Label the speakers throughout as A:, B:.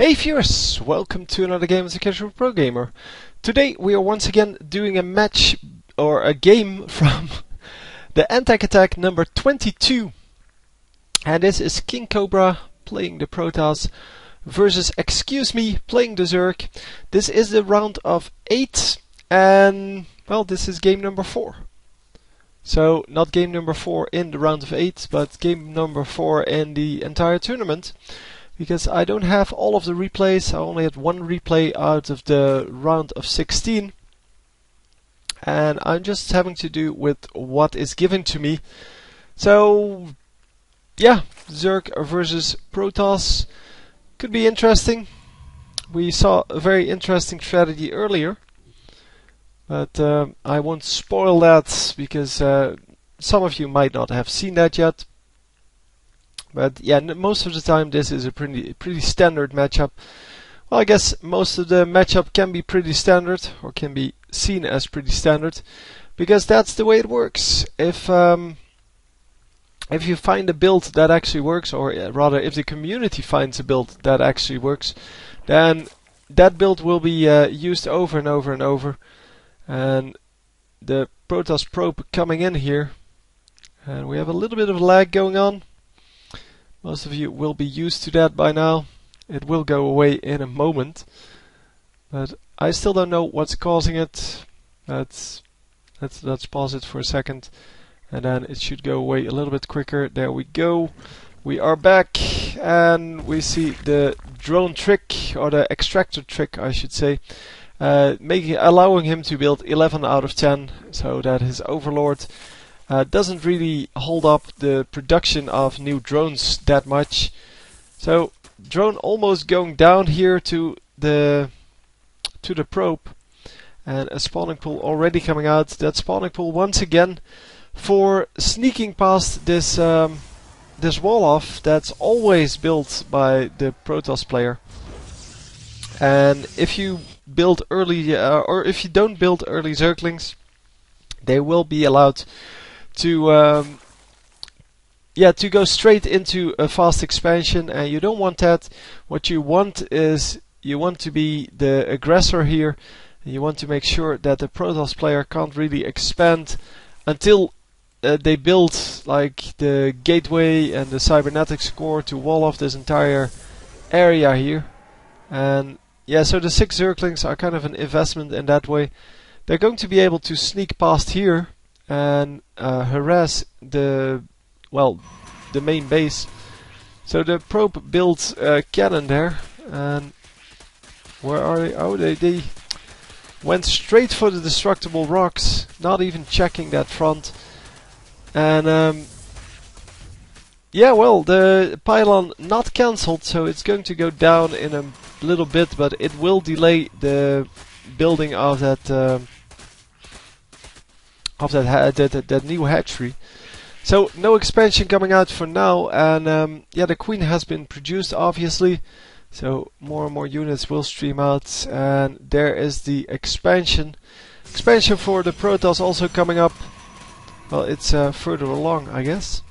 A: Hey viewers, welcome to another game as a casual pro gamer. Today we are once again doing a match or a game from the Antec attack number 22. And this is KingCobra playing the Protoss versus ExcuseMe playing the Zerg. This is the round of 8 and well, this is game number 4. So not game number 4 in the round of 8, but game number 4 in the entire tournament. Because I don't have all of the replays, I only had one replay out of the round of 16. And I'm just having to do with what is given to me. So, yeah, Zerg versus Protoss could be interesting. We saw a very interesting strategy earlier. But I won't spoil that because some of you might not have seen that yet. But yeah, most of the time this is a pretty standard matchup. Well, I guess most of the matchup can be pretty standard, or can be seen as pretty standard, because that's the way it works. If you find a build that actually works, or rather if the community finds a build that actually works, then that build will be used over and over and over. And the Protoss probe coming in here, and we have a little bit of lag going on. Most of you will be used to that by now. It will go away in a moment, but I still don't know what's causing it. Let's pause it for a second, and then it should go away a little bit quicker. There we go. We are back, and we see the drone trick, or the extractor trick, I should say, allowing him to build 11 out of 10, so that his overlord doesn't really hold up the production of new drones that much. So drone almost going down here to the probe, and a spawning pool already coming out. That spawning pool once again for sneaking past this this wall off that's always built by the Protoss player. And if you build early or if you don't build early Zerglings, they will be allowed to go straight into a fast expansion, and you don't want that. What you want is, you want to be the aggressor here, and you want to make sure that the Protoss player can't really expand until they build like the gateway and the cybernetics core to wall off this entire area here. And yeah, so the 6 Zerglings are kind of an investment in that way. They're going to be able to sneak past here and harass the main base. So the probe builds a cannon there, and where are they? Oh, they went straight for the destructible rocks, not even checking that front. And yeah, well, the pylon not cancelled, so it's going to go down in a little bit, but it will delay the building of that that new hatchery. So no expansion coming out for now, and yeah, the queen has been produced obviously, so more and more units will stream out, and there is the expansion for the Protoss also coming up. Well, it's further along, I guess,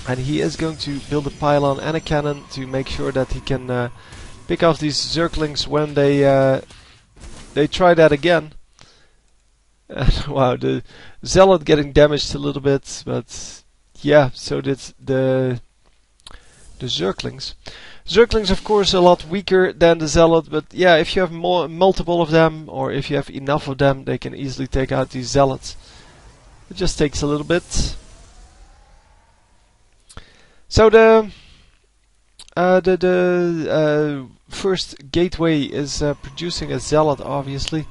A: and he is going to build a pylon and a cannon to make sure that he can pick off these Zerglings when they try that again. Wow, the Zealot getting damaged a little bit, but yeah, so did the Zerglings. Zerglings, of course, a lot weaker than the Zealot, but yeah, if you have multiple of them, or if you have enough of them, they can easily take out these Zealots. It just takes a little bit. So the first gateway is producing a Zealot, obviously,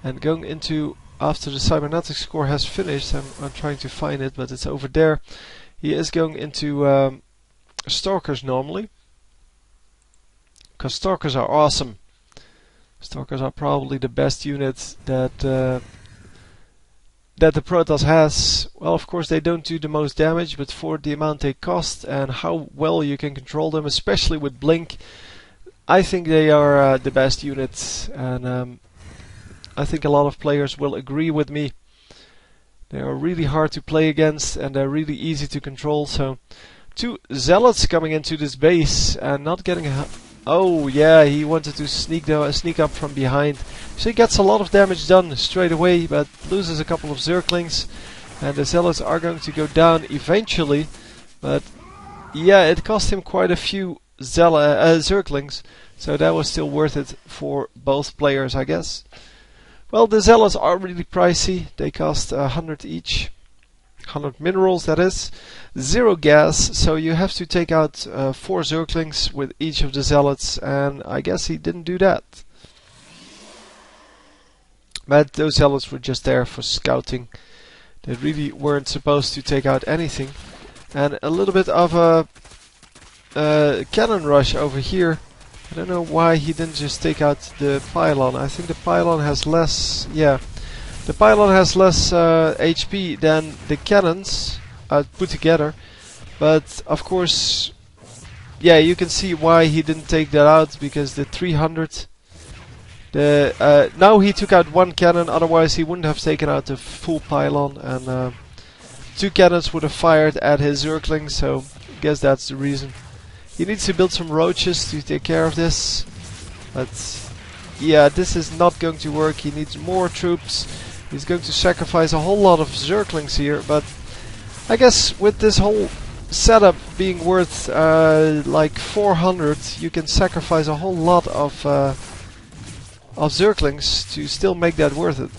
A: and going into, after the cybernetics core has finished, I'm trying to find it, but it's over there. He is going into Stalkers normally, because Stalkers are awesome. Stalkers are probably the best unit that the Protoss has. Well, of course they don't do the most damage, but for the amount they cost and how well you can control them, especially with Blink, I think they are the best units, and I think a lot of players will agree with me. They are really hard to play against, and they're really easy to control. So 2 Zealots coming into this base and not getting Oh yeah, he wanted to sneak up from behind. So he gets a lot of damage done straight away, but loses a couple of Zerglings. And the Zealots are going to go down eventually. But yeah, it cost him quite a few Zerglings. So that was still worth it for both players, I guess. Well, the Zealots are really pricey. They cost 100 each. 100 minerals, that is. 0 gas, so you have to take out 4 Zerglings with each of the Zealots, and I guess he didn't do that. But those Zealots were just there for scouting. They really weren't supposed to take out anything. And a little bit of a cannon rush over here. I don't know why he didn't just take out the pylon. I think the pylon has less... yeah. The pylon has less HP than the cannons put together. But of course... yeah, you can see why he didn't take that out. Because the 300... now he took out 1 cannon. Otherwise he wouldn't have taken out the full pylon. And 2 cannons would have fired at his Zerglings. So I guess that's the reason. He needs to build some roaches to take care of this. But yeah, this is not going to work. He needs more troops. He's going to sacrifice a whole lot of Zerglings here. But I guess with this whole setup being worth like 400, you can sacrifice a whole lot of Zerglings to still make that worth it.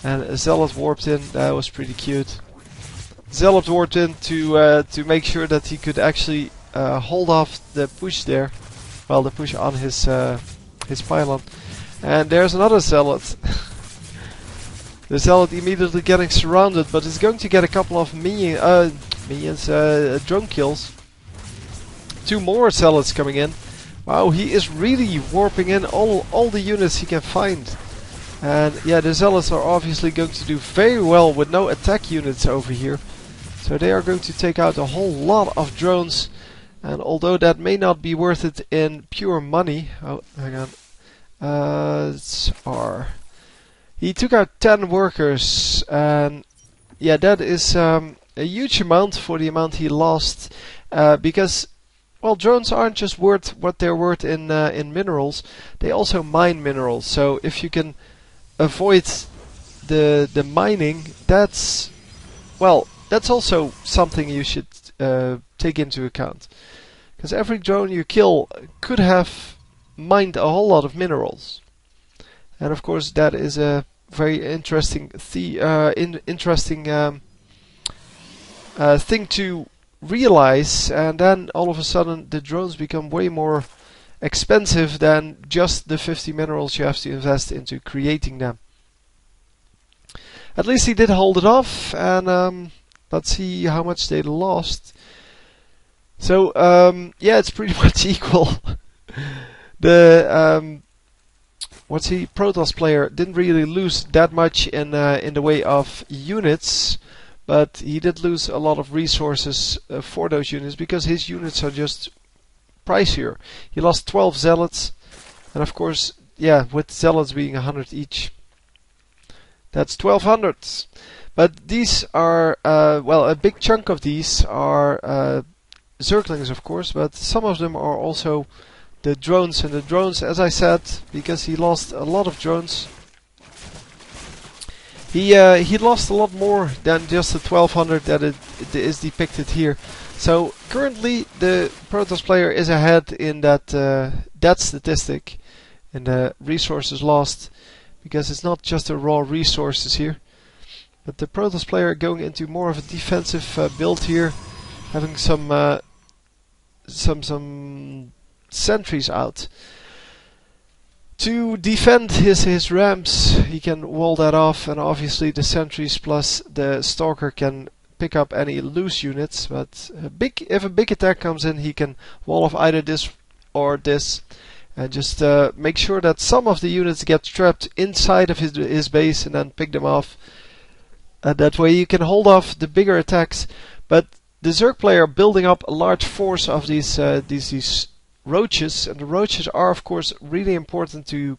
A: And a Zealot warped in. That was pretty cute. Zealot warped in to make sure that he could actually hold off the push there. Well, the push on his pylon. And there's another Zealot. The Zealot immediately getting surrounded, but is going to get a couple of drone kills. 2 more Zealots coming in. Wow, he is really warping in all the units he can find. And yeah, the Zealots are obviously going to do very well with no attack units over here. So they are going to take out a whole lot of drones. And although that may not be worth it in pure money... oh, hang on. It's R. He took out 10 workers. And yeah, that is a huge amount for the amount he lost. Because, well, drones aren't just worth what they're worth in minerals. They also mine minerals. So if you can avoid the mining, that's... well, that's also something you should take into account. Because every drone you kill could have mined a whole lot of minerals. And of course that is a very interesting thing to realize. And then all of a sudden the drones become way more expensive than just the 50 minerals you have to invest into creating them. At least he did hold it off, and let's see how much they lost. So yeah, it's pretty much equal. The Protoss player didn't really lose that much in the way of units, but he did lose a lot of resources for those units because his units are just pricier. He lost 12 Zealots, and of course, yeah, with Zealots being 100 each, that's 1200. But these are well, a big chunk of these are Zerglings, of course, but some of them are also the drones. And the drones, as I said, because he lost a lot of drones, he lost a lot more than just the 1200 that it is depicted here. So currently the Protoss player is ahead in that statistic, in the resources lost, because it's not just the raw resources here. But the Protoss player going into more of a defensive build here, having some sentries out to defend his ramps. He can wall that off, and obviously the sentries plus the stalker can pick up any loose units. But if a big attack comes in, he can wall off either this or this, and just make sure that some of the units get trapped inside of his base, and then pick them off. That way you can hold off the bigger attacks. But the Zerg player building up a large force of these roaches, and the roaches are of course really important to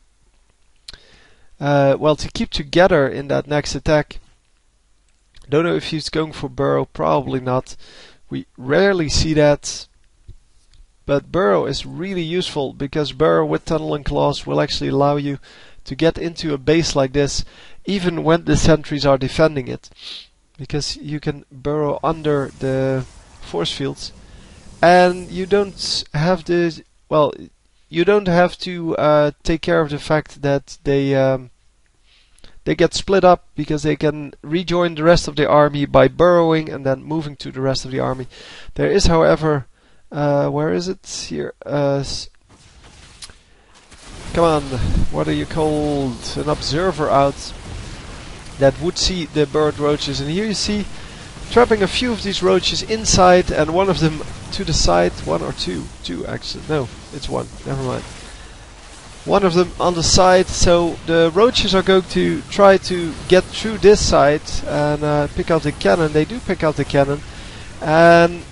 A: well, to keep together in that next attack. Don't know if he's going for burrow, probably not. We rarely see that, but Burrow is really useful because Burrow with Tunnel and Claws will actually allow you to get into a base like this even when the sentries are defending it, because you can burrow under the force fields and you don't have the you don't have to take care of the fact that they get split up, because they can rejoin the rest of the army by burrowing and then moving to the rest of the army. There is, however, where is it? Here. Come on, what are you called? An observer out that would see the bird roaches, and here you see trapping a few of these roaches inside and one of them to the side. One or two? Two actually. No, it's one. Never mind. One of them on the side, so the roaches are going to try to get through this side and pick out the cannon. They do pick out the cannon, and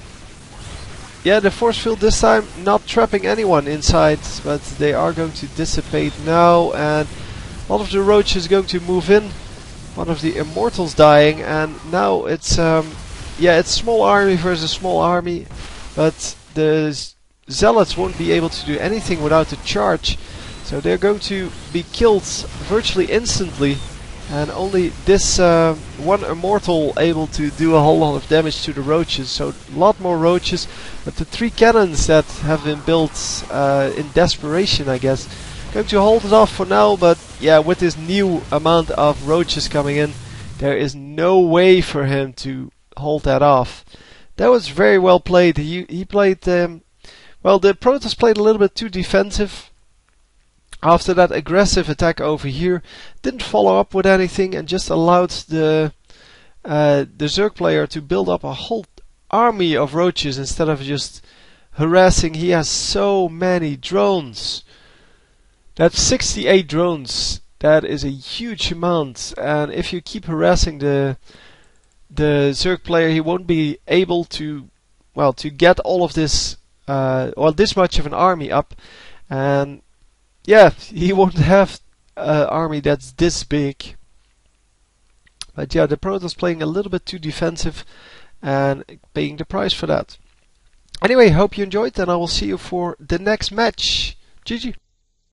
A: yeah, the force field this time not trapping anyone inside, but they are going to dissipate now, and one of the roaches is going to move in. One of the immortals dying, and now it's it's small army versus small army, but the zealots won't be able to do anything without the charge. So they're going to be killed virtually instantly, and only this one immortal able to do a whole lot of damage to the roaches. So a lot more roaches, but the 3 cannons that have been built in desperation, I guess, going to hold it off for now. But yeah, with this new amount of roaches coming in, there is no way for him to hold that off. That was very well played. He played well, the Protoss played a little bit too defensive. After that aggressive attack over here, didn't follow up with anything and just allowed the Zerg player to build up a whole army of roaches instead of just harassing. He has so many drones. That's 68 drones. That is a huge amount, and if you keep harassing the Zerg player, he won't be able to get all of this this much of an army up, and yeah, he won't have an army that's this big. But yeah, the Protoss playing a little bit too defensive and paying the price for that. Anyway, hope you enjoyed, and I will see you for the next match. GG.